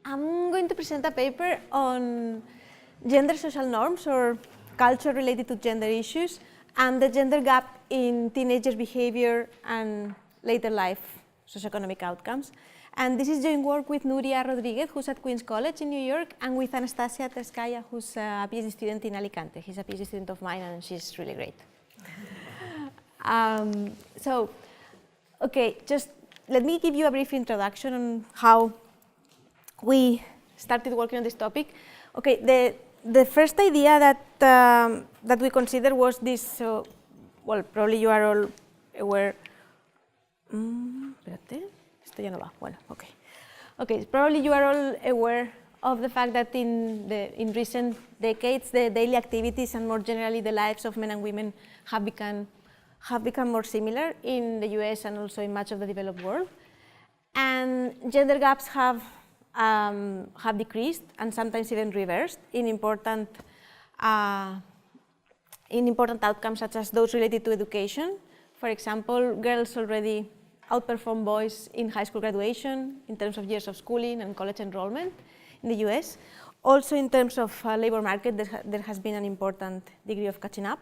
I'm going to present a paper on gender social norms or culture related to gender issues and the gender gap in teenagers' behavior and later life socioeconomic outcomes. And this is joint work with Nuria Rodriguez, who's at Queen's College in New York, and with Anastasia Terskaya, who's a PhD student in Alicante. He's a PhD student of mine, and she's really great. Okay, just let me give you a brief introduction on how we started working on this topic. Okay, the first idea that we considered was this. Well, probably you are all aware. Esto ya no va. Bueno, okay. Okay, probably you are all aware of the fact that in recent decades, the daily activities and more generally the lives of men and women have become more similar in the US and also in much of the developed world. And gender gaps have decreased and sometimes even reversed in important outcomes such as those related to education. For example, girls already outperform boys in high school graduation in terms of years of schooling and college enrollment in the US. Also in terms of labor market, there has been an important degree of catching up.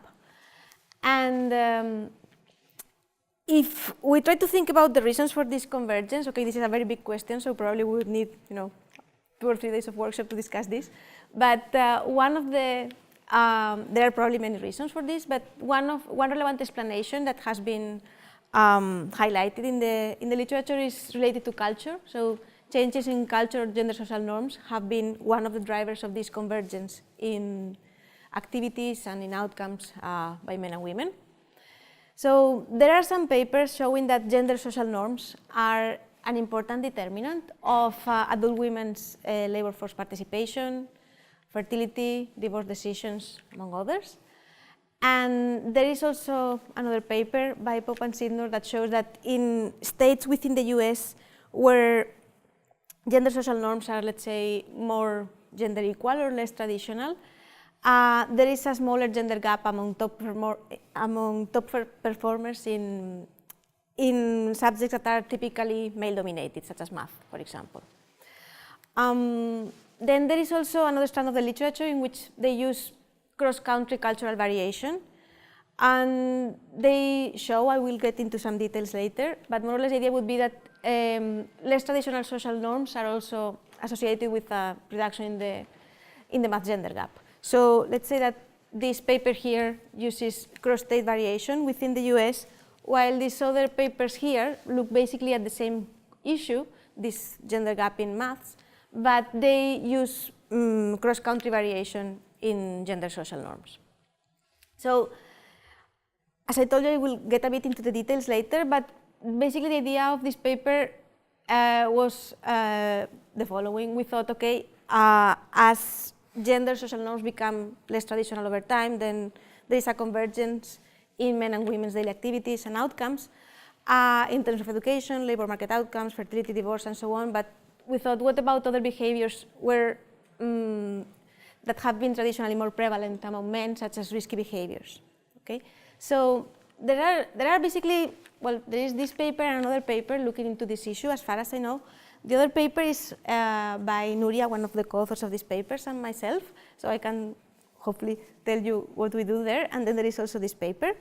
And if we try to think about the reasons for this convergence, okay, this is a very big question, so probably we would need 2 or 3 days of workshop to discuss this. But one of the there are probably many reasons for this, but one relevant explanation that has been highlighted in the literature is related to culture. So changes in culture or gender social norms have been one of the drivers of this convergence in activities and in outcomes by men and women. So there are some papers showing that gender social norms are an important determinant of adult women's labor force participation, fertility, divorce decisions, among others. And there is also another paper by Pope and Sidnor that shows that in states within the US where gender social norms are, let's say, more gender equal or less traditional, there is a smaller gender gap among top performers in subjects that are typically male-dominated, such as math, for example. Then there is also another strand of the literature in which they use cross-country cultural variation, and they show, I will get into some details later, but more or less the idea would be that less traditional social norms are also associated with a reduction in the math gender gap. So let's say that this paper here uses cross-state variation within the US, while these other papers here look basically at the same issue, this gender gap in maths, but they use cross-country variation in gender social norms. So, as I told you, I will get a bit into the details later, but basically the idea of this paper was the following. We thought, okay, as gender social norms become less traditional over time, then there is a convergence in men and women's daily activities and outcomes in terms of education, labor market outcomes, fertility, divorce, and so on. But we thought, what about other behaviors that have been traditionally more prevalent among men, such as risky behaviors? Okay, so there are basically, well, there is this paper and another paper looking into this issue, as far as I know. The other paper is by Nuria, one of the co-authors of these papers, and myself, so I can hopefully tell you what we do there. And then there is also this paper.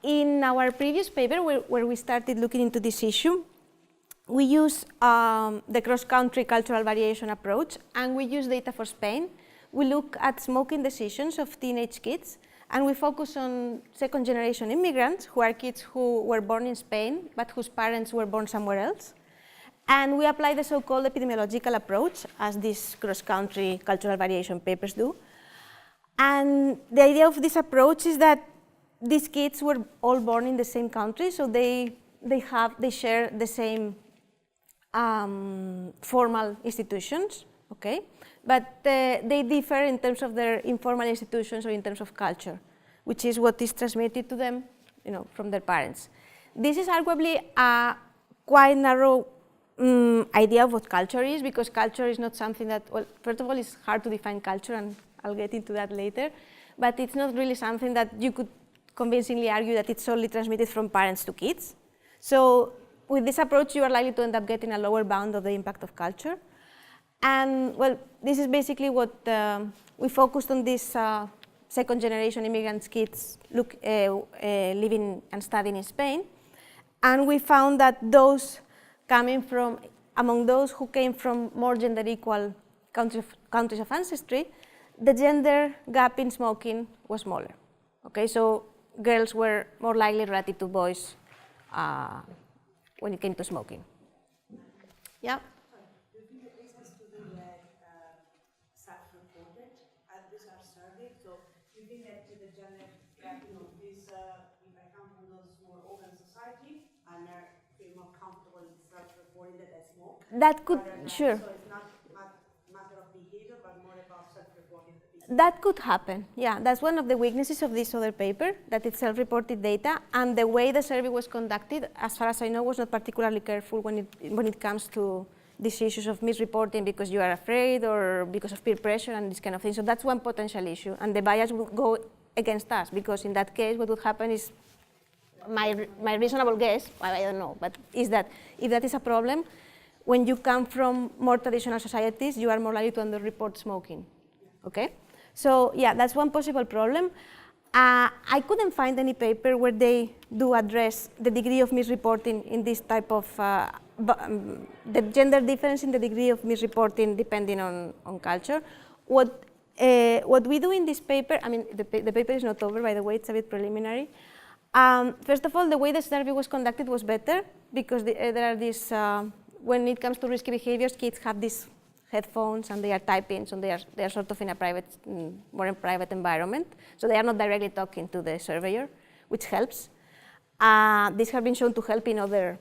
In our previous paper, where we started looking into this issue, we use the cross-country cultural variation approach, and we use data for Spain. We look at smoking decisions of teenage kids, and we focus on second-generation immigrants, who are kids who were born in Spain, but whose parents were born somewhere else. And we apply the so-called epidemiological approach, as these cross-country cultural variation papers do. And the idea of this approach is that these kids were all born in the same country, so they share the same formal institutions, okay? But they differ in terms of their informal institutions or in terms of culture, which is what is transmitted to them, from their parents. This is arguably a quite narrow idea of what culture is, because culture is not something that, well, first of all, it's hard to define culture, and I'll get into that later, but it's not really something that you could convincingly argue that it's solely transmitted from parents to kids. So with this approach, you are likely to end up getting a lower bound of the impact of culture. And well, this is basically what we focused on this second generation immigrants kids living and studying in Spain. And we found that those among those who came from more gender equal countries of ancestry, the gender gap in smoking was smaller. Okay, so girls were more likely relative to boys when it came to smoking. Yeah? Do you think that this has to do with self-reported? These are surveyed, so do you think that the gender gap, this, if I come from those more open society and I feel more comfortable in self-reporting that I smoke? That could, sure. So it's not a matter of behavior, but more about self-reporting. That could happen, yeah. That's one of the weaknesses of this other paper, that it's self-reported data, and the way the survey was conducted, as far as I know, was not particularly careful when it comes to these issues of misreporting because you are afraid or because of peer pressure and this kind of thing. So that's one potential issue, and the bias would go against us, because in that case, what would happen is, my reasonable guess, I don't know, but is that if that is a problem, when you come from more traditional societies, you are more likely to underreport smoking, okay? So yeah, that's one possible problem. I couldn't find any paper where they do address the degree of misreporting in this type of, the gender difference in the degree of misreporting depending on culture. What we do in this paper, I mean, the paper is not over, by the way, it's a bit preliminary. First of all, the way the survey was conducted was better, because there are these, when it comes to risky behaviors, kids have these headphones and they are typing, so they are sort of in a private, more private environment. So they are not directly talking to the surveyor, which helps. This has been shown to help in other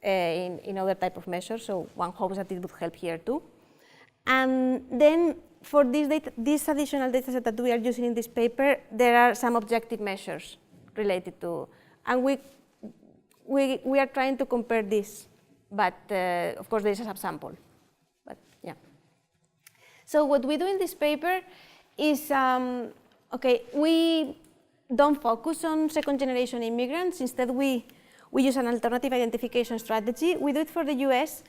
type of measures, so one hopes that it would help here too. And then for this additional data set that we are using in this paper, there are some objective measures related to, and we are trying to compare this, but of course there is a subsample. Yeah. So what we do in this paper is, okay, we don't focus on second generation immigrants. Instead, we use an alternative identification strategy. We do it for the US.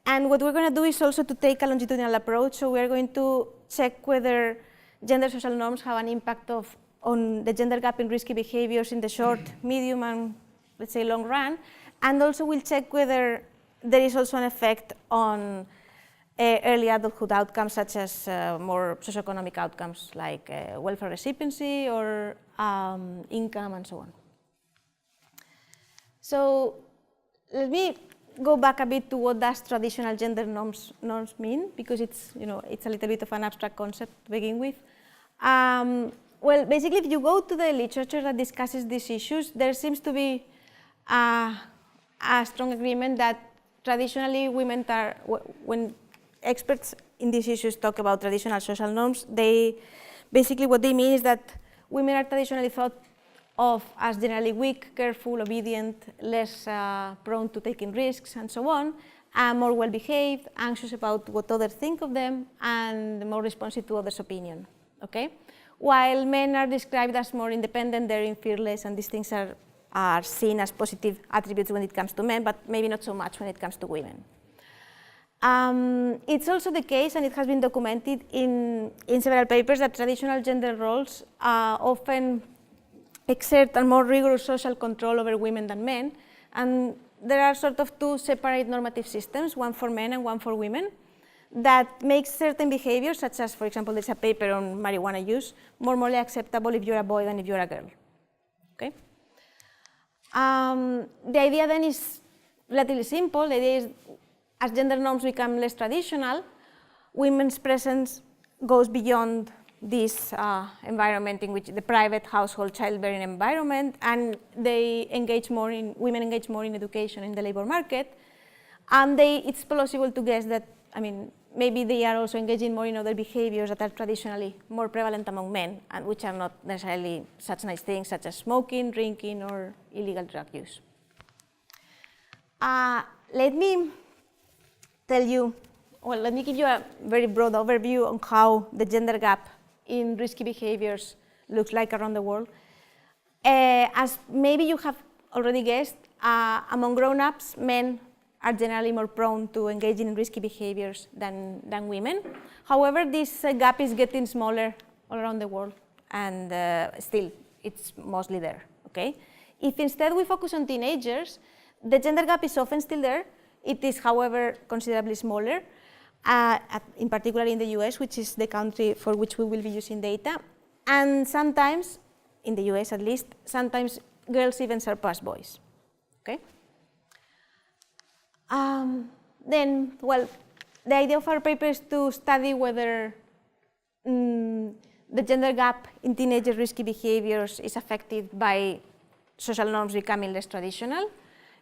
And what we're going to do is also to take a longitudinal approach. So we're going to check whether gender social norms have an impact on the gender gap in risky behaviors in the short, medium, and let's say long run. And also we'll check whether there is also an effect on early adulthood outcomes, such as more socioeconomic outcomes like welfare recipiency or income and so on. So let me go back a bit to what does traditional gender norms mean, because it's a little bit of an abstract concept to begin with. Well, basically, if you go to the literature that discusses these issues, there seems to be a strong agreement that traditionally women are, when experts in these issues talk about traditional social norms, basically what they mean is that women are traditionally thought of as generally weak, careful, obedient, less prone to taking risks, and so on, and more well-behaved, anxious about what others think of them, and more responsive to others' opinion. Okay? While men are described as more independent, daring, fearless, and these things are seen as positive attributes when it comes to men, but maybe not so much when it comes to women. It's also the case, and it has been documented in several papers, that traditional gender roles often exert a more rigorous social control over women than men, and there are sort of two separate normative systems, one for men and one for women, that makes certain behaviors, such as, for example, there's a paper on marijuana use, more morally acceptable if you're a boy than if you're a girl. Okay? The idea then is relatively simple. The idea is, as gender norms become less traditional, women's presence goes beyond this environment in which the private household childbearing environment, and women engage more in education in the labor market, and it's plausible to guess that, maybe they are also engaging more in other behaviors that are traditionally more prevalent among men, and which are not necessarily such nice things, such as smoking, drinking, or illegal drug use. Let me give you a very broad overview on how the gender gap in risky behaviors looks like around the world. As maybe you have already guessed, among grown-ups, men are generally more prone to engaging in risky behaviors than women. However, this gap is getting smaller all around the world, and still, it's mostly there, okay? If instead we focus on teenagers, the gender gap is often still there. It is, however, considerably smaller, in particular in the US, which is the country for which we will be using data. And sometimes, in the US at least, sometimes girls even surpass boys, okay? Then, well, the idea of our paper is to study whether the gender gap in teenager risky behaviors is affected by social norms becoming less traditional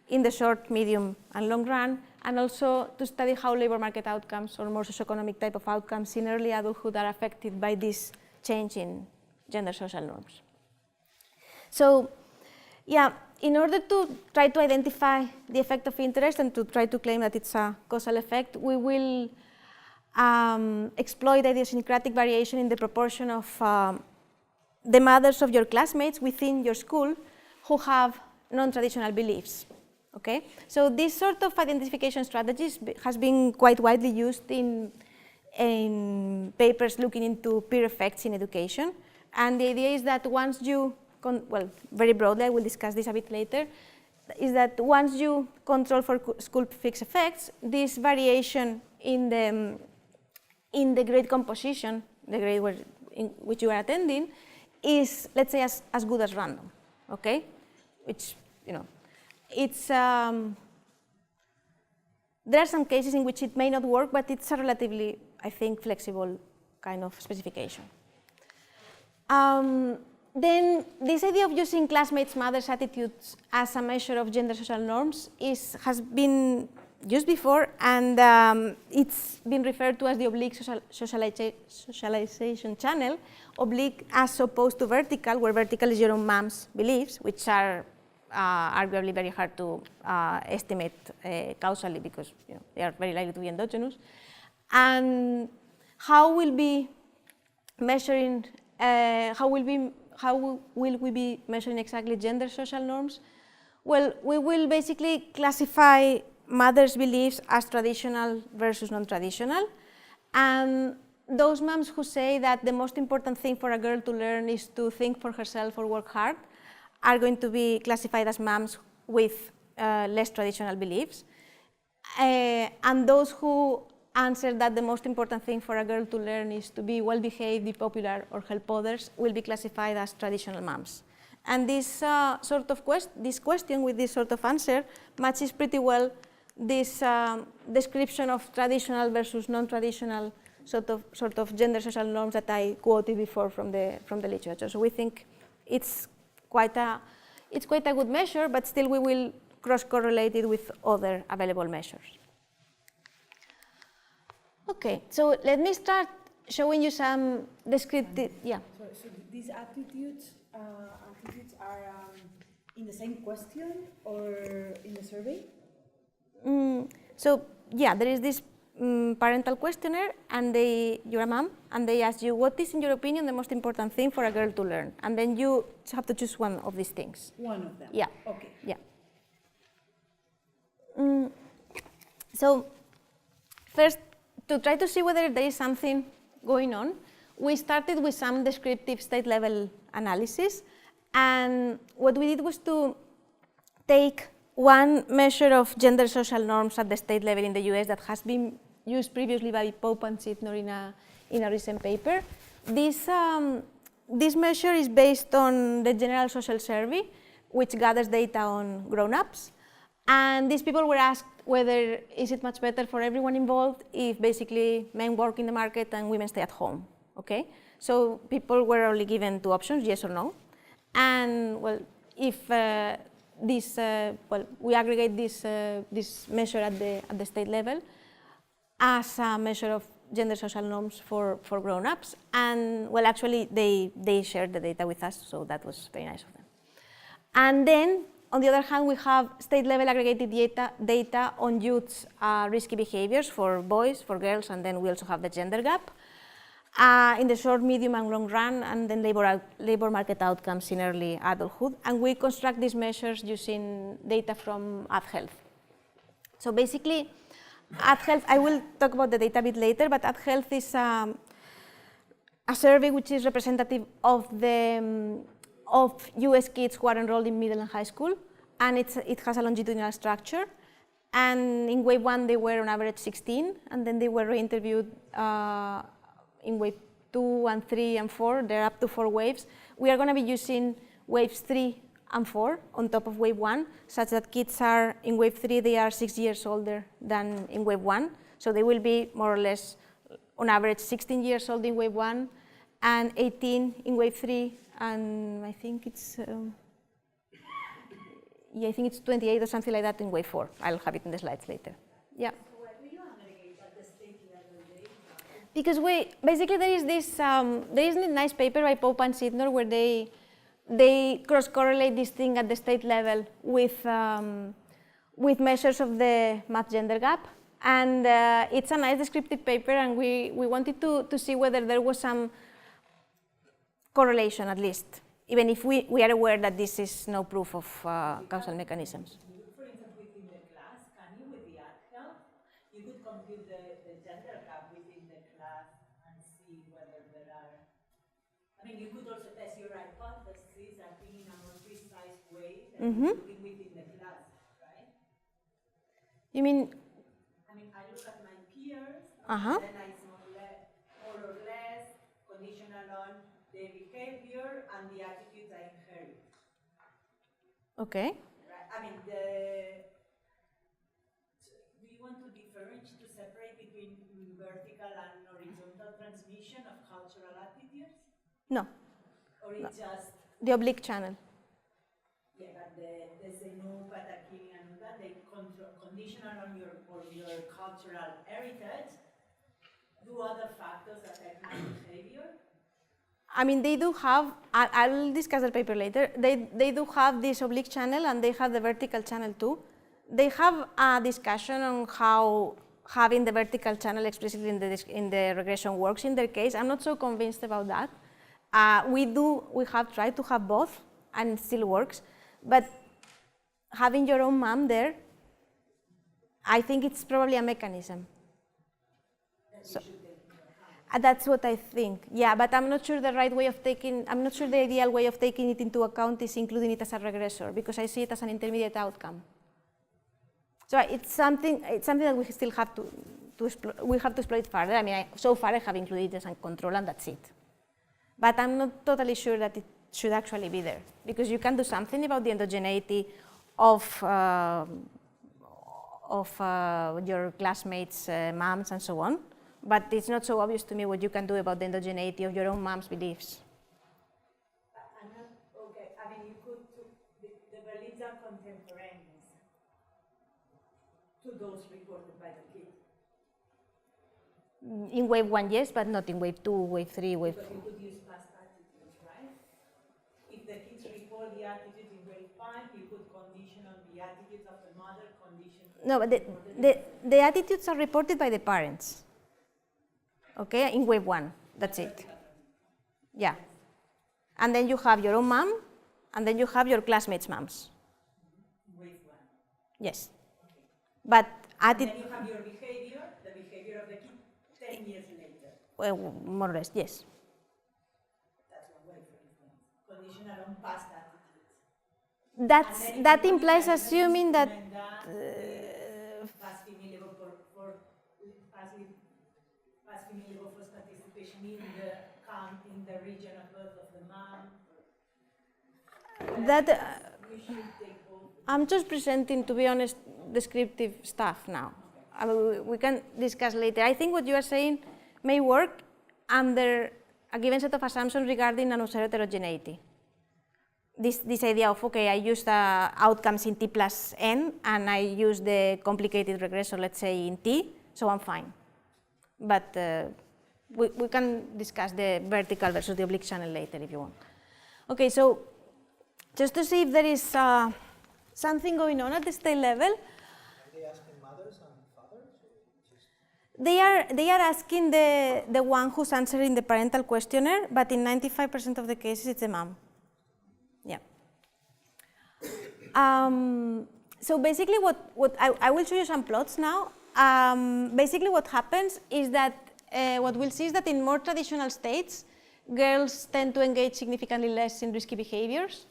in the short, medium, and long run, and also to study how labor market outcomes or more socioeconomic type of outcomes in early adulthood are affected by this change in gender social norms. So, yeah, in order to try to identify the effect of interest and to try to claim that it's a causal effect, we will exploit idiosyncratic variation in the proportion of the mothers of your classmates within your school who have non-traditional beliefs. Okay, so this sort of identification strategies has been quite widely used in papers looking into peer effects in education. And the idea is that once you, well, very broadly, I will discuss this a bit later, is that once you control for school fixed effects, this variation in the grade composition, the grade in which you are attending, is, let's say, as good as random, okay? Which, you know, it's, there are some cases in which it may not work, but it's a relatively, I think, flexible kind of specification. Then this idea of using classmates' mothers' attitudes as a measure of gender social norms has been used before, and it's been referred to as the oblique socialization channel, oblique as opposed to vertical, where vertical is your own mom's beliefs, which are arguably very hard to estimate causally because they are very likely to be endogenous. And how will be measuring? How will we be measuring exactly gender social norms? Well, we will basically classify mothers' beliefs as traditional versus non-traditional, and those moms who say that the most important thing for a girl to learn is to think for herself or work hard are going to be classified as moms with less traditional beliefs. And those who answer that the most important thing for a girl to learn is to be well-behaved, be popular, or help others will be classified as traditional moms. And this this question with this sort of answer matches pretty well this description of traditional versus non-traditional sort of gender social norms that I quoted before from the literature. So we think it's quite a good measure, but still we will cross-correlate it with other available measures. Okay, so let me start showing you some descriptive, yeah. So these attitudes are in the same question or in the survey? So yeah, there is this parental questionnaire, and you're a mom, and they ask you, what is, in your opinion, the most important thing for a girl to learn? And then you have to choose one of these things. One of them? Yeah. Okay. Yeah. So first, to try to see whether there is something going on, we started with some descriptive state-level analysis, and what we did was to take one measure of gender social norms at the state level in the US that has been used previously by Pope and Sidnor in a recent paper. This measure is based on the General Social Survey, which gathers data on grown-ups. And these people were asked whether is it much better for everyone involved if basically men work in the market and women stay at home, okay? So people were only given two options, yes or no. And well, if we aggregate this measure at the state level as a measure of gender social norms for grown-ups. And well, actually, they shared the data with us, so that was very nice of them. And then, on the other hand, we have state-level aggregated data on youth's risky behaviors for boys, for girls, and then we also have the gender gap in the short, medium, and long run, and then labor market outcomes in early adulthood. And we construct these measures using data from AdHealth. So basically, at Health, I will talk about the data a bit later, but at Health is a survey which is representative of the of US kids who are enrolled in middle and high school, and it has a longitudinal structure. And in wave 1, they were on average 16, and then they were re-interviewed in wave 2 and 3 and 4. They're up to 4 waves. We are going to be using waves 3 and 4 on top of wave 1, such that kids are, in wave 3, they are 6 years older than in wave 1. So they will be more or less, on average, 16 years old in wave 1, and 18 in wave 3, and I think it's, yeah, I think it's 28 or something like that in wave 4. I'll have it in the slides later. Yeah. So why do you aggregate at the state level data? Because basically there is this nice paper by Pope and Sidnor where they cross-correlate this thing at the state level with measures of the math gender gap. And it's a nice descriptive paper, and we wanted to see whether there was some correlation at least, even if we are aware that this is no proof of causal mechanisms. For instance, within the class, can you, with the AdHealth, you could compute the gender gap within the class and see whether there are, I mean, you could also test your hypothesis, I think, in a more precise way than looking within the class, right? You mean? I mean, I look at my peers, Uh-huh. and then I more or less conditional on the behavior and the attitudes I inherit. Okay. Right. I mean, do you want to differentiate, to separate between vertical and horizontal transmission of cultural attitudes? No, Or it's just, the oblique channel. yeah, but the Zenu, Patakini, and that, they conditional on your cultural heritage, do other factors affect my behavior? I mean, they do have, I'll discuss the paper later, they do have this oblique channel and they have the vertical channel too. They have a discussion on how having the vertical channel explicitly in the regression works in their case. I'm not so convinced about that. We have tried to have both and it still works, but having your own mom there, I think it's probably a mechanism. So, that's what I think, yeah, but I'm not sure the right way of taking, I'm not sure the ideal way of taking it into account is including it as a regressor, because I see it as an intermediate outcome. So it's something that we still have to explore, we have to explore it further. I mean, so far I have included it as a control and that's it. But I'm not totally sure that it should actually be there, because you can do something about the endogeneity of your classmates' moms and so on. But it's not so obvious to me what you can do about the endogeneity of your own mom's beliefs. Okay, I mean, you could, the beliefs are contemporaneous to those reported by the kid. In wave 1, yes, but not in wave 2, wave 3, wave... But you could use past attitudes, right? If the kids report the attitudes in grade 5, you could condition on the attitudes of the mother, condition... No, but the attitudes are reported by the parents. Okay, in wave 1, that's it. Yeah. And then you have your own mom, and then you have your classmates' moms. Wave 1. Yes. But And then you have your behavior, the behavior of the kid 10 years later. well, more or less, yes. That's one way, for instance. Conditional on past attitudes. That implies assuming that... past female level for participation in the count in the region of birth of the mom. We should take both. I'm just presenting, to be honest, descriptive stuff now. I mean, we can discuss later. I think what you are saying may work under a given set of assumptions regarding unobserved heterogeneity. This idea of, okay, I use the outcomes in t plus n, and I use the complicated regressor, let's say, in t, so I'm fine. But we can discuss the vertical versus the oblique channel later if you want. Okay, so just to see if there is something going on at the state level. Are they asking mothers and fathers? They are asking the one who's answering the parental questionnaire, but in 95% of the cases it's the mom. Yeah. So basically what I will show you some plots now. Basically what happens is that what we'll see is that in more traditional states, girls tend to engage significantly less in risky behaviors.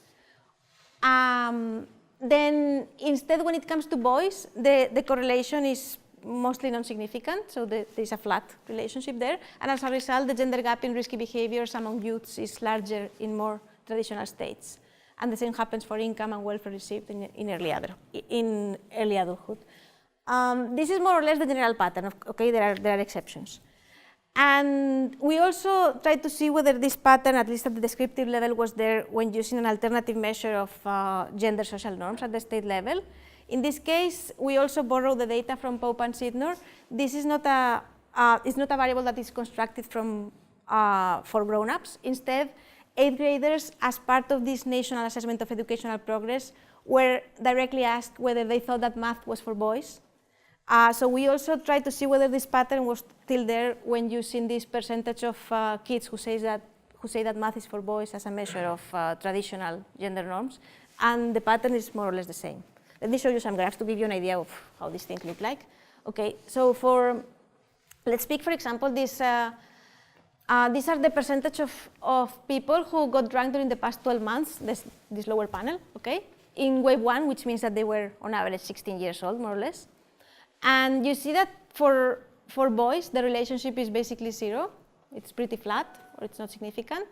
Then instead, when it comes to boys, the correlation is mostly non-significant, so there's a flat relationship there. And as a result, the gender gap in risky behaviors among youths is larger in more traditional states. And the same happens for income and welfare received in early adulthood. This is more or less the general pattern. Okay, there are exceptions. And we also tried to see whether this pattern, at least at the descriptive level, was there when using an alternative measure of gender social norms at the state level. In this case, we also borrow the data from Pope and Sidnor. This is not a variable that is constructed from for grown-ups. Instead, 8th graders, as part of this national assessment of educational progress, were directly asked whether they thought that math was for boys. So we also tried to see whether this pattern was still there when using this percentage of kids who say that math is for boys as a measure of traditional gender norms, and the pattern is more or less the same. Let me show you some graphs to give you an idea of how these things look like. Okay, so let's pick, for example, these are the percentage of people who got drunk during the past 12 months, this lower panel, okay, in wave 1, which means that they were on average 16 years old, more or less. And you see that for boys, the relationship is basically 0. It's pretty flat, or it's not significant.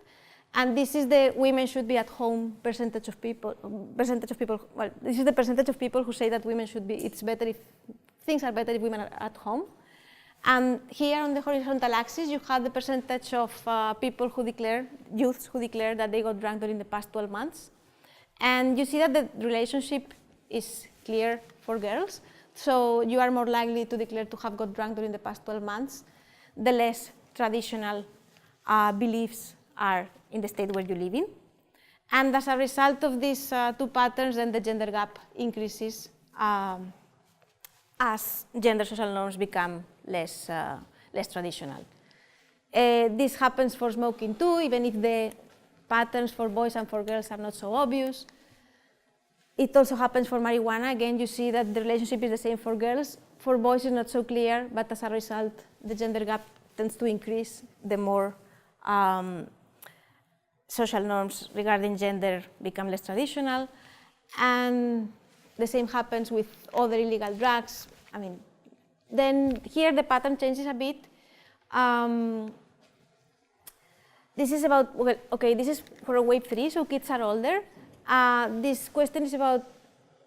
And this is the women should be at home percentage of people. Well, this is the percentage of people who say that women should be. It's better if things are better if women are at home. And here on the horizontal axis, you have the percentage of people who youths who declare that they got drunk during the past 12 months. And you see that the relationship is clear for girls. So you are more likely to declare to have got drunk during the past 12 months, the less traditional beliefs are in the state where you live in. And as a result of these two patterns, then the gender gap increases as gender social norms become less traditional. This happens for smoking too, even if the patterns for boys and for girls are not so obvious. It also happens for marijuana. Again, you see that the relationship is the same for girls. For boys, it's not so clear, but as a result, the gender gap tends to increase the more social norms regarding gender become less traditional. And the same happens with other illegal drugs. I mean, then here the pattern changes a bit. This is about, well, okay, this is for wave 3, so kids are older. This question is about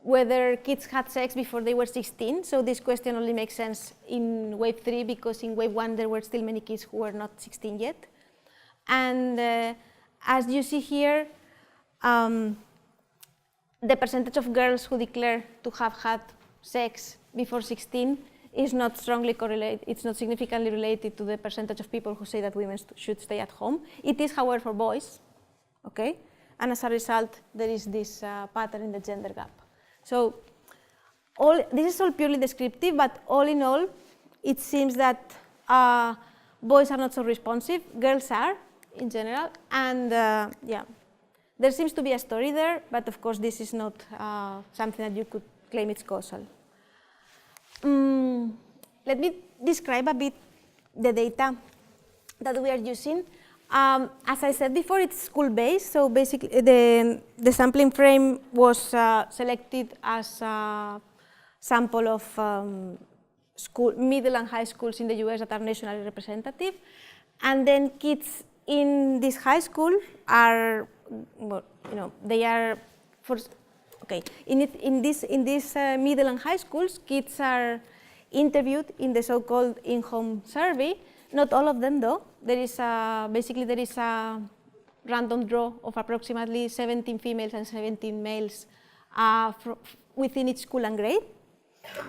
whether kids had sex before they were 16. So this question only makes sense in wave 3 because in wave 1 there were still many kids who were not 16 yet. And as you see here, the percentage of girls who declare to have had sex before 16 is not strongly correlated, it's not significantly related to the percentage of people who say that women should stay at home. It is, however, for boys, okay? And as a result, there is this pattern in the gender gap. So this is all purely descriptive, but all in all, it seems that boys are not so responsive, girls are in general, and yeah, there seems to be a story there, but of course this is not something that you could claim it's causal. Let me describe a bit the data that we are using. As I said before, it's school-based, so basically the sampling frame was selected as a sample of middle and high schools in the US that are nationally representative. And then kids in this high school are, well, you know, they are, okay, in these middle and high schools, kids are interviewed in the so-called in-home survey. Not all of them, though. There is basically there is a random draw of approximately 17 females and 17 males within each school and grade.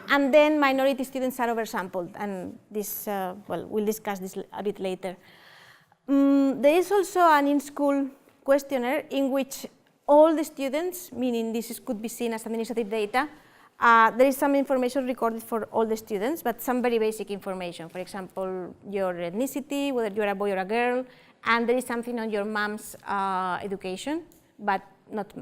And then minority students are oversampled, and this, well, we'll discuss this a bit later. There is also an in-school questionnaire in which all the students, meaning this could be seen as administrative data, there is some information recorded for all the students, but some very basic information. For example, your ethnicity, whether you're a boy or a girl, and there is something on your mom's education, but not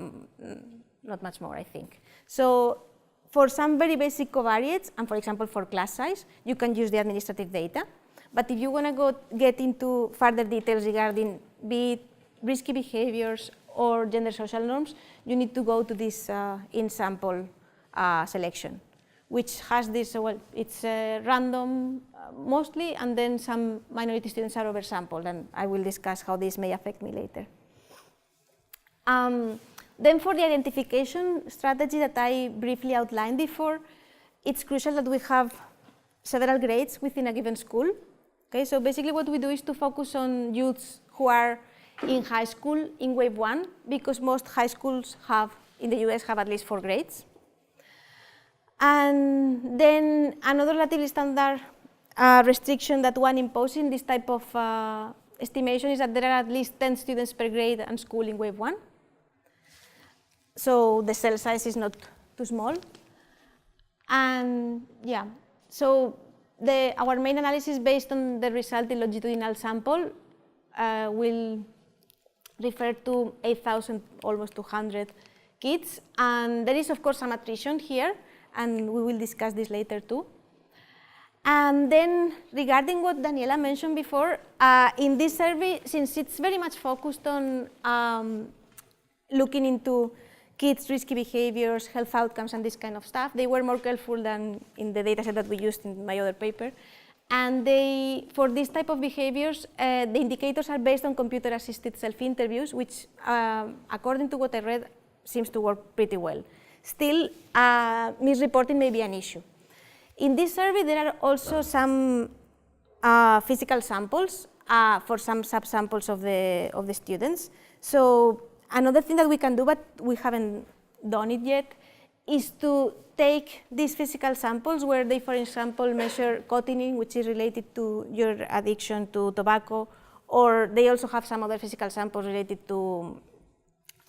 much more, I think. So for some very basic covariates, and for example for class size, you can use the administrative data. But if you want to get into further details regarding be it risky behaviors or gender social norms, you need to go to this in-sample selection, which has this, well, it's random mostly, and then some minority students are oversampled, and I will discuss how this may affect me later. Then for the identification strategy that I briefly outlined before, it's crucial that we have several grades within a given school. Okay, so basically what we do is to focus on youths who are in high school in wave 1, because most high schools in the US have at least 4 grades. And then another relatively standard restriction that one imposes in this type of estimation is that there are at least 10 students per grade and school in wave 1. So the cell size is not too small. And yeah, so our main analysis based on the resulting longitudinal sample will refer to 8,000, almost 200 kids. And there is, of course, some attrition here, and we will discuss this later too. And then regarding what Daniela mentioned before, in this survey, since it's very much focused on looking into kids' risky behaviors, health outcomes, and this kind of stuff, they were more careful than in the dataset that we used in my other paper. And for this type of behaviors, the indicators are based on computer-assisted self-interviews, which, according to what I read, seems to work pretty well. Still, misreporting may be an issue. In this survey, there are also some physical samples for some subsamples of the students. So another thing that we can do, but we haven't done it yet, is to take these physical samples where they, for example, measure cotinine, which is related to your addiction to tobacco, or they also have some other physical samples related to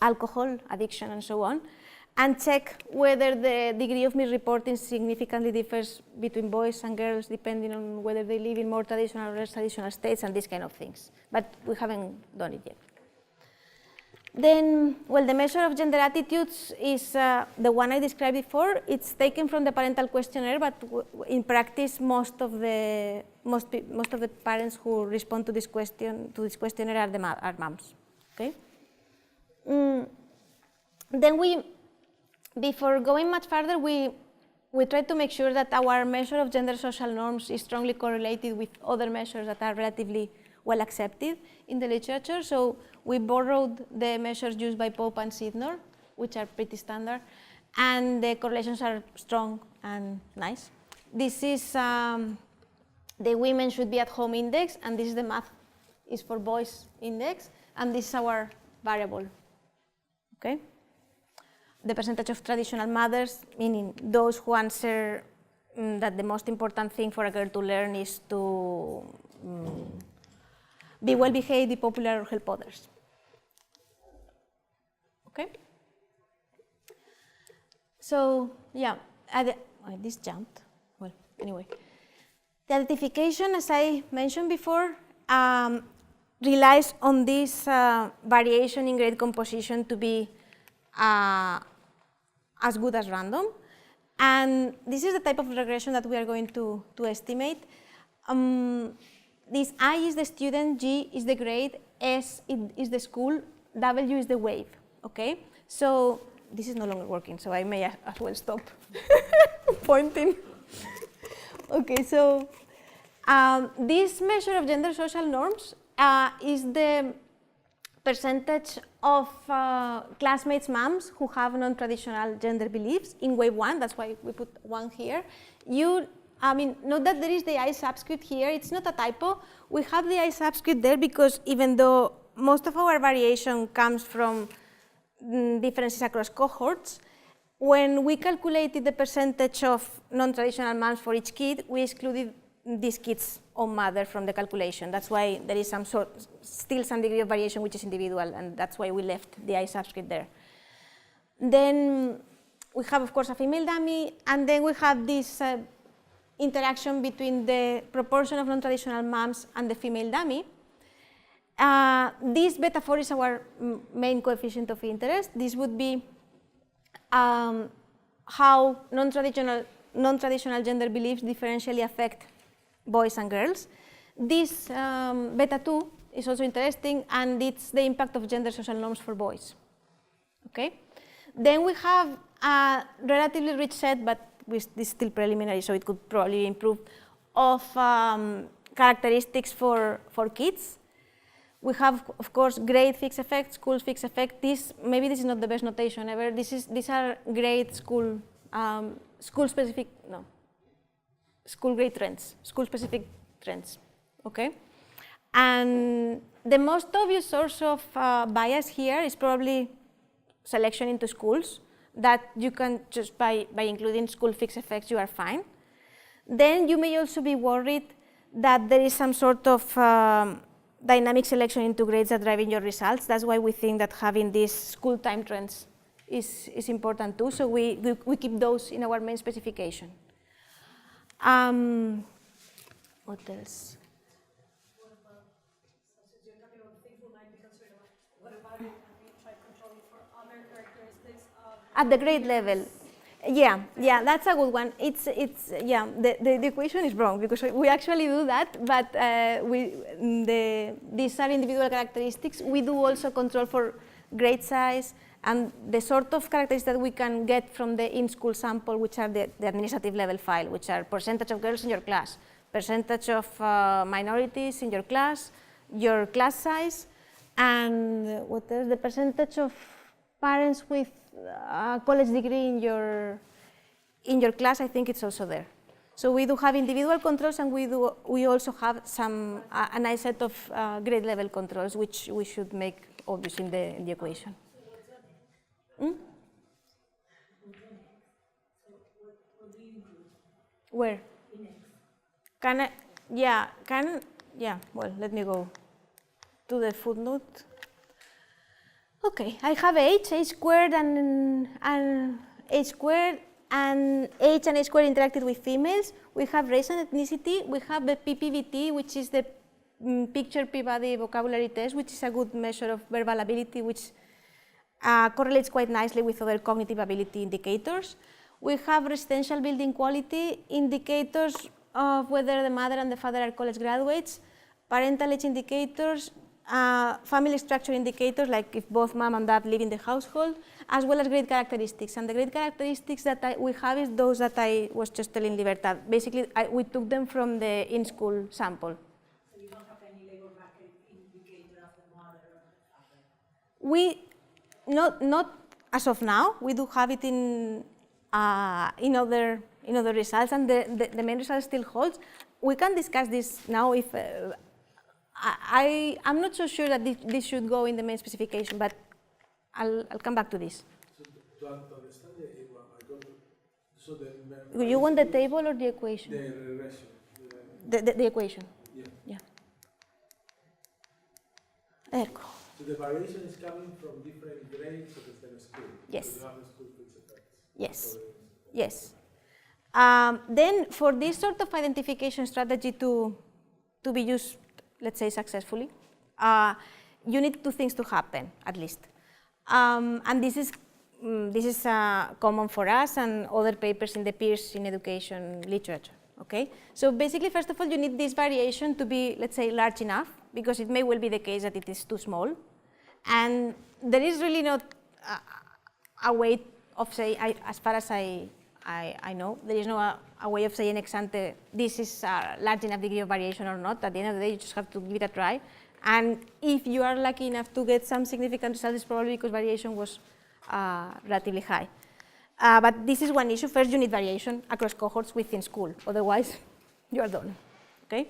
alcohol addiction and so on, and check whether the degree of misreporting significantly differs between boys and girls depending on whether they live in more traditional or less traditional states and these kind of things. But we haven't done it yet. Then, well, the measure of gender attitudes is the one I described before. It's taken from the parental questionnaire, but in practice, most of the parents who respond to this questionnaire are moms. Okay. Then before going much further, we try to make sure that our measure of gender social norms is strongly correlated with other measures that are relatively well accepted in the literature. So we borrowed the measures used by Pope and Sidnor, which are pretty standard, and the correlations are strong and nice. This is the women should be at home index, and this is the math is for boys index, and this is our variable. Okay. The percentage of traditional mothers, meaning those who answer that the most important thing for a girl to learn is to be well behaved, be popular, or help others. Okay. So yeah, this jumped. Well, anyway, the identification, as I mentioned before, relies on this variation in grade composition to be as good as random. And this is the type of regression that we are going to estimate. This I is the student, G is the grade, S is the school, W is the wave, okay? So this is no longer working, so I may as well stop pointing. Okay, so this measure of gender social norms is the percentage of classmates' moms who have non-traditional gender beliefs in wave 1, that's why we put 1 here. Note that there is the I subscript here, it's not a typo. We have the I subscript there because even though most of our variation comes from differences across cohorts, when we calculated the percentage of non-traditional moms for each kid, we excluded this kid's own mother from the calculation. That's why there is still some degree of variation which is individual, and that's why we left the I subscript there. Then we have, of course, a female dummy, and then we have this interaction between the proportion of non-traditional moms and the female dummy. This beta 4 is our main coefficient of interest. This would be how non-traditional gender beliefs differentially affect boys and girls. This beta 2 is also interesting, and it's the impact of gender social norms for boys. Okay? Then we have a relatively rich set, but this is still preliminary, so it could probably improve, of characteristics for kids. We have, of course, grade fixed effect, school fixed effect. Maybe this is not the best notation ever. These are grade school specific trends. Okay, and the most obvious source of bias here is probably selection into schools. That you can just by including school fixed effects, you are fine. Then you may also be worried that there is some sort of dynamic selection into grades that drive in your results. That's why we think that having these school time trends is important too. So we keep those in our main specification. What else? Since you're talking about things we might be concerned about, what about if we try controlling for other characteristics of at the grade level? Yeah, that's a good one. The equation is wrong because we actually do that, but these are individual characteristics. We do also control for grade size and the sort of characteristics that we can get from the in-school sample, which are the administrative level file, which are percentage of girls in your class, percentage of minorities in your class size, and what else? The percentage of parents with a college degree in your class. I think it's also there. So we do have individual controls, and we also have a nice set of grade level controls, which we should make obvious in the equation. Where? Well, let me go to the footnote. Okay, I have h squared and h squared, and h and h squared interacted with females. We have race and ethnicity. We have the PPVT, which is the picture Peabody vocabulary test, which is a good measure of verbal ability, which correlates quite nicely with other cognitive ability indicators. We have residential building quality, indicators of whether the mother and the father are college graduates, parental age indicators, family structure indicators, like if both mom and dad live in the household, as well as grade characteristics. And the grade characteristics that we have is those that I was just telling Libertad. Basically, we took them from the in-school sample. So you don't have any labor market indicator of the mother or the father? We, not as of now. We do have it in other results, and the main result still holds. We can discuss this now if. I'm not so sure that this should go in the main specification, but I'll come back to this. So to understand You want the table or the equation? The regression. The equation. Yeah. There you go. So the variation is coming from different grades of the same school. Yes. So you have the school fixed effects. Yes. Yes. Then for this sort of identification strategy to be used, let's say, successfully, you need two things to happen, at least. And this is common for us and other papers in the peers in education literature. Okay? So basically, first of all, you need this variation to be, let's say, large enough, because it may well be the case that it is too small. And there is really not a way of saying, as far as I know, there is no a way of saying ex ante, this is a large enough degree of variation or not. At the end of the day, you just have to give it a try. And if you are lucky enough to get some significant results, it's probably because variation was relatively high. But this is one issue. First, you need variation across cohorts within school. Otherwise, you are done. Okay?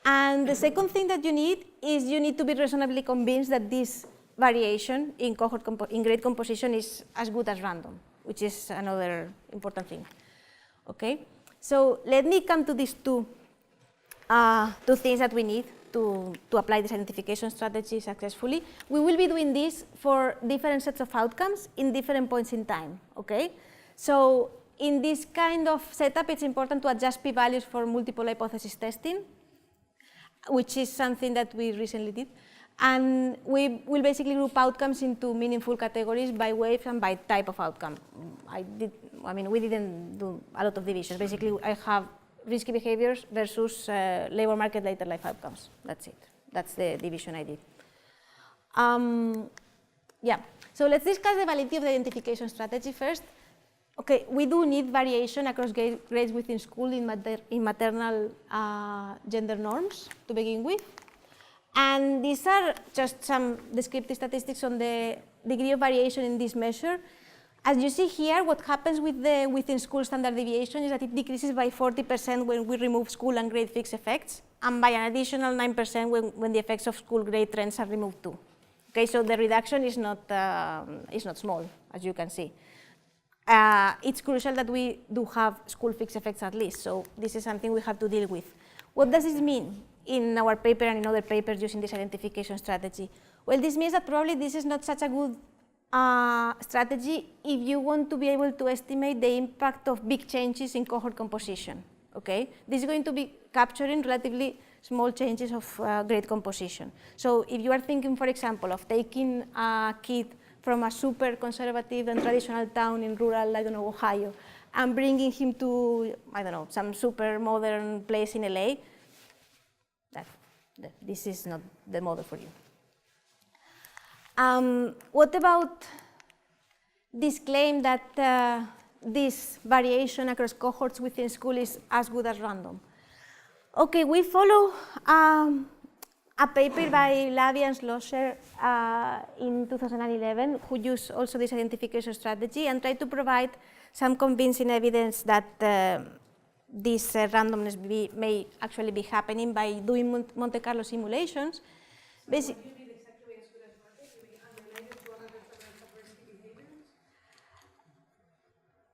And the second thing that you need is you need to be reasonably convinced that this variation in grade composition is as good as random, which is another important thing. Okay? So let me come to these two things that we need to apply this identification strategy successfully. We will be doing this for different sets of outcomes in different points in time. Okay? So in this kind of setup, it's important to adjust p-values for multiple hypothesis testing, which is something that we recently did. And we will basically group outcomes into meaningful categories by waves and by type of outcome. We didn't do a lot of divisions. Basically, I have risky behaviors versus labor market later life outcomes. That's it. That's the division I did. Yeah. So let's discuss the validity of the identification strategy first. Okay, we do need variation across grades within school in maternal gender norms to begin with. And these are just some descriptive statistics on the degree of variation in this measure. As you see here, what happens with the within school standard deviation is that it decreases by 40% when we remove school and grade fixed effects, and by an additional 9% when the effects of school grade trends are removed too. Okay, so the reduction is not small, as you can see. It's crucial that we do have school fixed effects at least, so this is something we have to deal with. What does this mean in our paper and in other papers using this identification strategy? Well, this means that probably this is not such a good strategy if you want to be able to estimate the impact of big changes in cohort composition. Okay, this is going to be capturing relatively small changes of grade composition. So if you are thinking, for example, of taking a kid from a super conservative and traditional town in rural, Ohio, and bringing him to, some super modern place in LA, this is not the model for you. What about this claim that this variation across cohorts within school is as good as random? Okay, we follow a paper by Lavie and Schlosser in 2011, who used also this identification strategy and tried to provide some convincing evidence that this randomness may actually be happening by doing Monte Carlo simulations. Basically,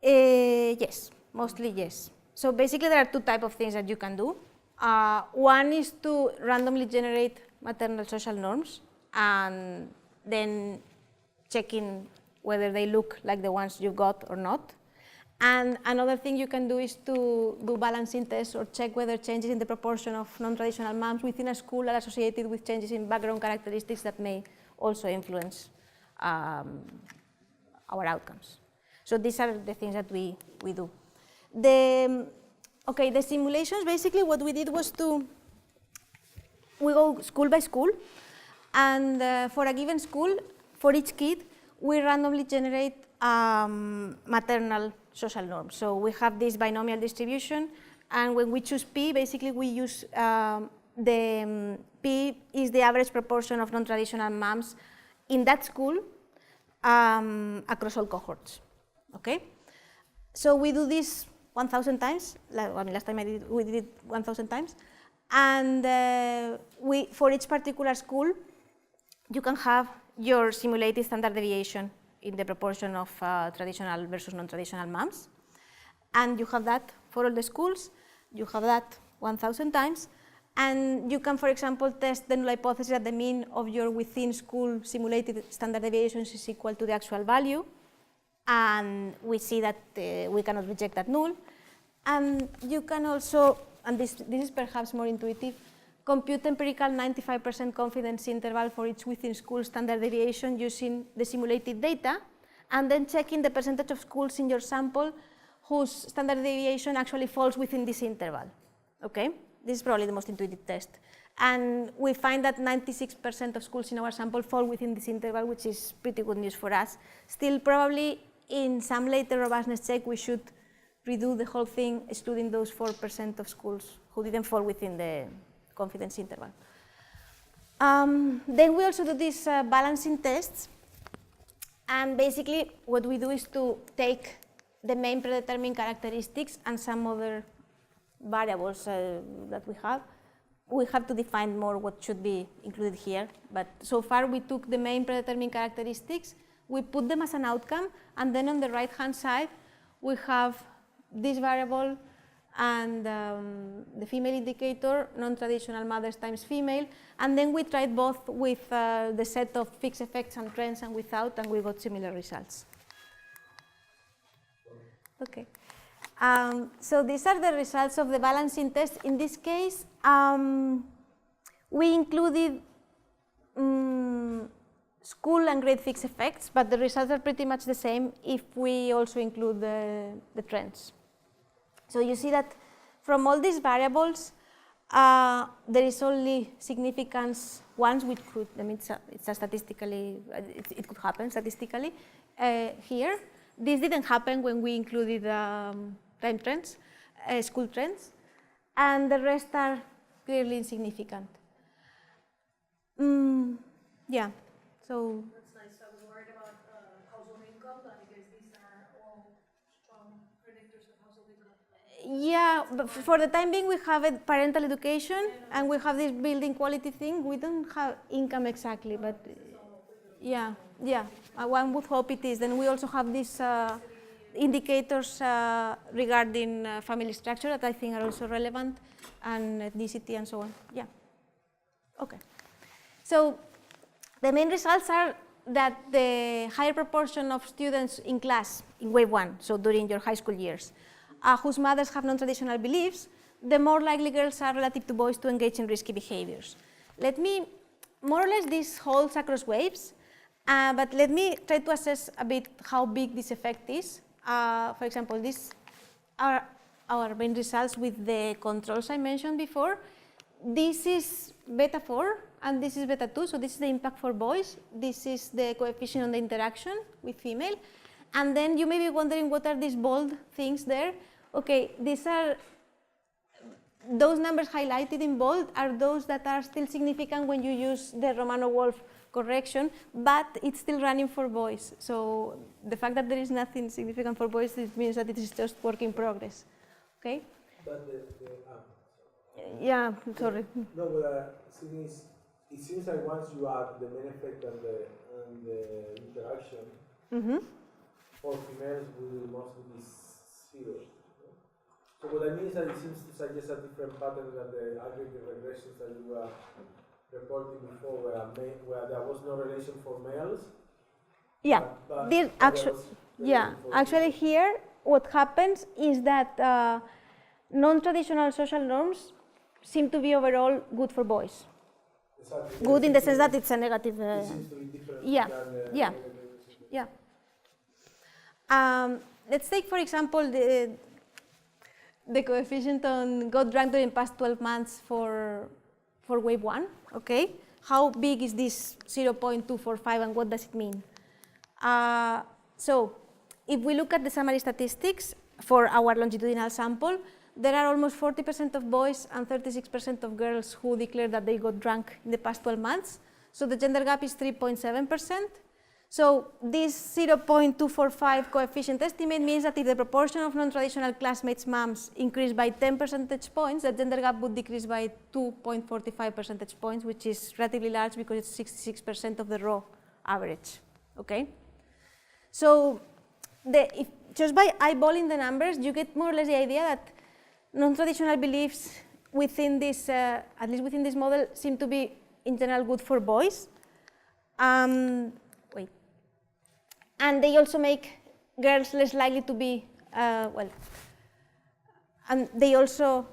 yes, mostly yes. So basically there are two types of things that you can do. One is to randomly generate maternal social norms and then checking whether they look like the ones you got or not. And another thing you can do is to do balancing tests or check whether changes in the proportion of non-traditional moms within a school are associated with changes in background characteristics that may also influence our outcomes. So these are the things that we do. The simulations, basically what we did was we go school by school, and for a given school, for each kid, we randomly generate maternal social norms. So we have this binomial distribution, and when we choose P, basically we use P is the average proportion of non-traditional moms in that school across all cohorts. Okay, so we do this 1,000 times. Last time we did it 1,000 times, and for each particular school, you can have your simulated standard deviation in the proportion of traditional versus non-traditional moms, and you have that for all the schools. You have that 1,000 times, and you can, for example, test the null hypothesis that the mean of your within school simulated standard deviations is equal to the actual value. And we see that we cannot reject that null. And you can also, and this is perhaps more intuitive, compute empirical 95% confidence interval for each within school standard deviation using the simulated data, and then checking the percentage of schools in your sample whose standard deviation actually falls within this interval. Okay, this is probably the most intuitive test. And we find that 96% of schools in our sample fall within this interval, which is pretty good news for us. Still, probably in some later robustness check, we should redo the whole thing, excluding those 4% of schools who didn't fall within the confidence interval. Then we also do these balancing tests. And basically, what we do is to take the main predetermined characteristics and some other variables that we have. We have to define more what should be included here, but so far we took the main predetermined characteristics, we put them as an outcome, and then on the right-hand side we have this variable and the female indicator, non-traditional mothers times female, and then we tried both with the set of fixed effects and trends and without, and we got similar results. Okay. So these are the results of the balancing test. In this case, we included school and grade 6 effects, but the results are pretty much the same if we also include the trends. So you see that from all these variables, there is only significance once, which could, I mean, it's a statistically, it could happen statistically here. This didn't happen when we included time trends, school trends, and the rest are clearly insignificant. Yeah, so. That's nice. I was worried about household income, because these are all strong predictors of household income. Yeah, but for the time being, we have a parental education, and we have this building quality thing. We don't have income exactly, but yeah. One would hope it is. Then we also have these indicators regarding family structure that I think are also relevant, and ethnicity and so on. Yeah. Okay. So the main results are that the higher proportion of students in class in wave 1, so during your high school years, whose mothers have non-traditional beliefs, the more likely girls are relative to boys to engage in risky behaviors. More or less this holds across waves, but let me try to assess a bit how big this effect is. For example, these are our main results with the controls I mentioned before. This is beta 4 and this is beta 2, so this is the impact for boys. This is the coefficient on the interaction with female. And then you may be wondering, what are these bold things there? Okay, these are, those numbers highlighted in bold are those that are still significant when you use the Romano-Wolf correction, but it's still running for boys. So the fact that there is nothing significant for boys, it means that it is just work in progress. Okay? But yeah, sorry. No, but thing is, it seems like once you add the main effect and the interaction, for females will mostly be 0. So what I mean is that it seems to suggest a different pattern than the aggregate regressions that you were reporting before, where there was no relation for males. Yeah, but actually here what happens is that non-traditional social norms seem to be overall good for boys. Exactly. Good in the sense that it's a negative. It seems to be different Yeah. Let's take, for example, the coefficient on got drunk during past 12 months for wave 1. Okay, how big is this 0.245 and what does it mean? So if we look at the summary statistics for our longitudinal sample, there are almost 40% of boys and 36% of girls who declare that they got drunk in the past 12 months. So the gender gap is 3.7%. So this 0.245 coefficient estimate means that if the proportion of non-traditional classmates' moms increased by 10 percentage points, the gender gap would decrease by 2.45 percentage points, which is relatively large because it's 66% of the raw average. Okay? So just by eyeballing the numbers, you get more or less the idea that non-traditional beliefs within this, at least within this model, seem to be in general good for boys. And they also make girls less likely to be, and they also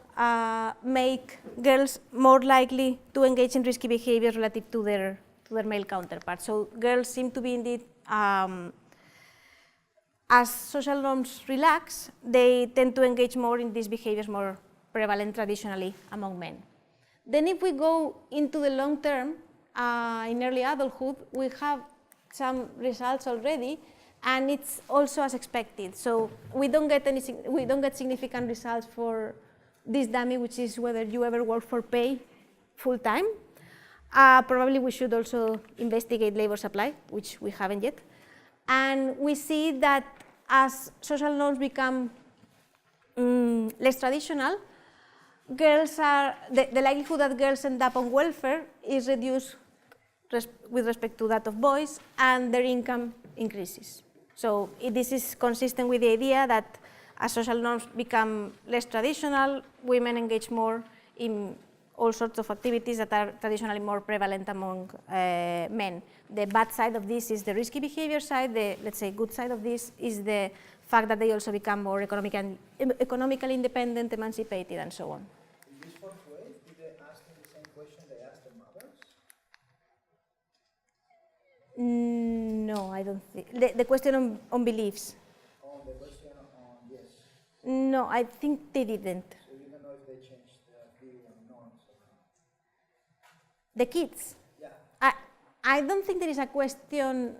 make girls more likely to engage in risky behavior relative to their male counterparts. So girls seem to be indeed, as social norms relax, they tend to engage more in these behaviors more prevalent traditionally among men. Then if we go into the long term, in early adulthood, we have some results already, and it's also as expected. So we don't get significant results for this dummy, which is whether you ever work for pay full time. Probably we should also investigate labor supply, which we haven't yet. And we see that as social norms become less traditional, girls are, the likelihood that girls end up on welfare is reduced with respect to that of boys, and their income increases. So this is consistent with the idea that as social norms become less traditional, women engage more in all sorts of activities that are traditionally more prevalent among men. The bad side of this is the risky behavior side. The, let's say, good side of this is the fact that they also become more economically independent, emancipated, and so on. In this fourth wave, did they ask them the same question they asked their mothers? No, I don't think. The question on beliefs. On the question on yes. No, I think they didn't. So you don't know if they changed the view on norms or not. The kids. Yeah. I don't think there is a question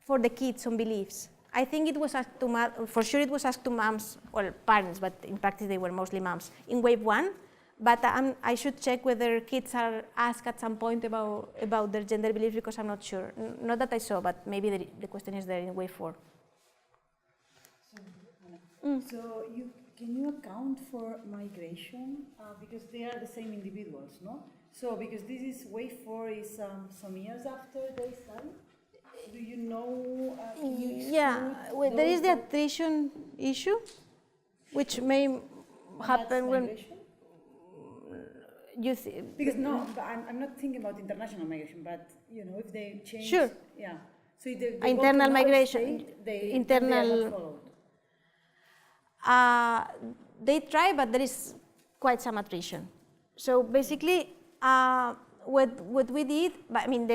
for the kids on beliefs. I think it was asked to for sure it was asked to moms, well, parents, but in practice they were mostly moms in wave 1. But I should check whether kids are asked at some point about their gender beliefs, because I'm not sure. Not that I saw, but maybe the question is there in wave 4. So can you account for migration? Because they are the same individuals, no? So because this is wave 4 is some years after they study. Do you know? Yeah, well, there is the attrition issue, which may happen when. Because no, but I'm not thinking about international migration, but you know, if they change. Sure. Yeah. So if they internal migration. State, they internal. are not followed. They try, but there is quite some attrition. So basically, what we did, I mean,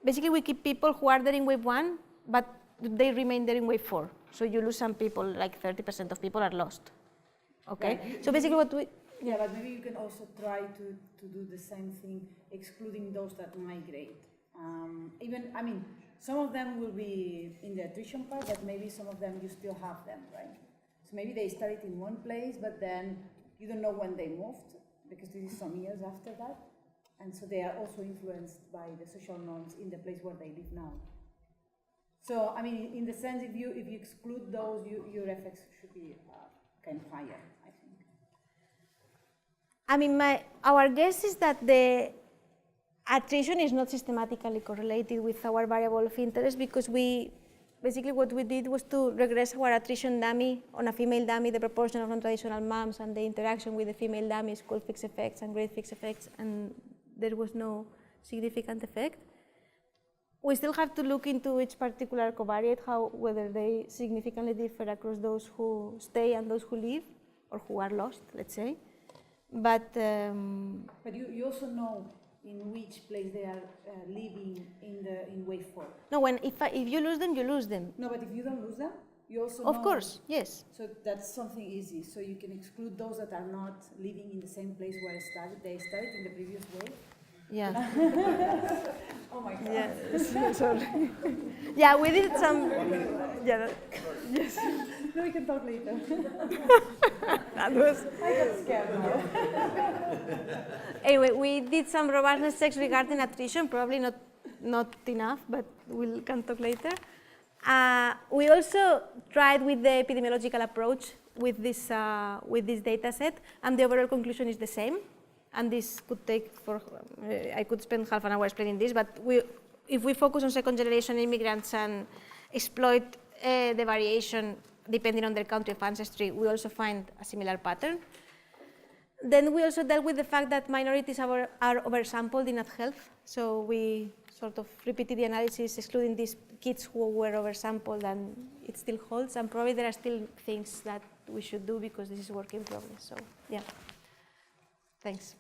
basically we keep people who are there in wave 1, but they remain there in wave 4. So you lose some people, like 30% of people are lost. Okay. Right. So basically, what we. Yeah, but maybe you can also try to do the same thing, excluding those that migrate. I mean, some of them will be in the attrition part, but maybe some of them you still have them, right? So maybe they started in one place, but then you don't know when they moved, because this is some years after that. And so they are also influenced by the social norms in the place where they live now. So, I mean, in the sense, if you exclude those, your effects should be kind of higher, I think. I mean, our guess is that the attrition is not systematically correlated with our variable of interest, because basically what we did was to regress our attrition dummy on a female dummy, the proportion of non-traditional moms and the interaction with the female dummies called fixed effects and grade fixed effects, and there was no significant effect. We still have to look into each particular covariate, whether they significantly differ across those who stay and those who leave, or who are lost, let's say. But you also know in which place they are living in wave 4. No, if you lose them, you lose them. No, but if you don't lose them, you also of know. Course, yes. So that's something easy. So you can exclude those that are not living in the same place where they studied in the previous wave. Yeah. Oh my God. Yeah. Sorry. Yeah, we did some. Yeah. Yes. No, we can talk later. That was. I got scared now. Anyway, we did some robustness checks regarding attrition. Probably not enough, but we can talk later. We also tried with the epidemiological approach with this data set, and the overall conclusion is the same. And this could take I could spend half an hour explaining this, but if we focus on second generation immigrants and exploit the variation depending on their country of ancestry, we also find a similar pattern. Then we also dealt with the fact that minorities are oversampled in health. So we sort of repeated the analysis, excluding these kids who were oversampled, and it still holds. And probably there are still things that we should do, because this is work in progress. So yeah, thanks.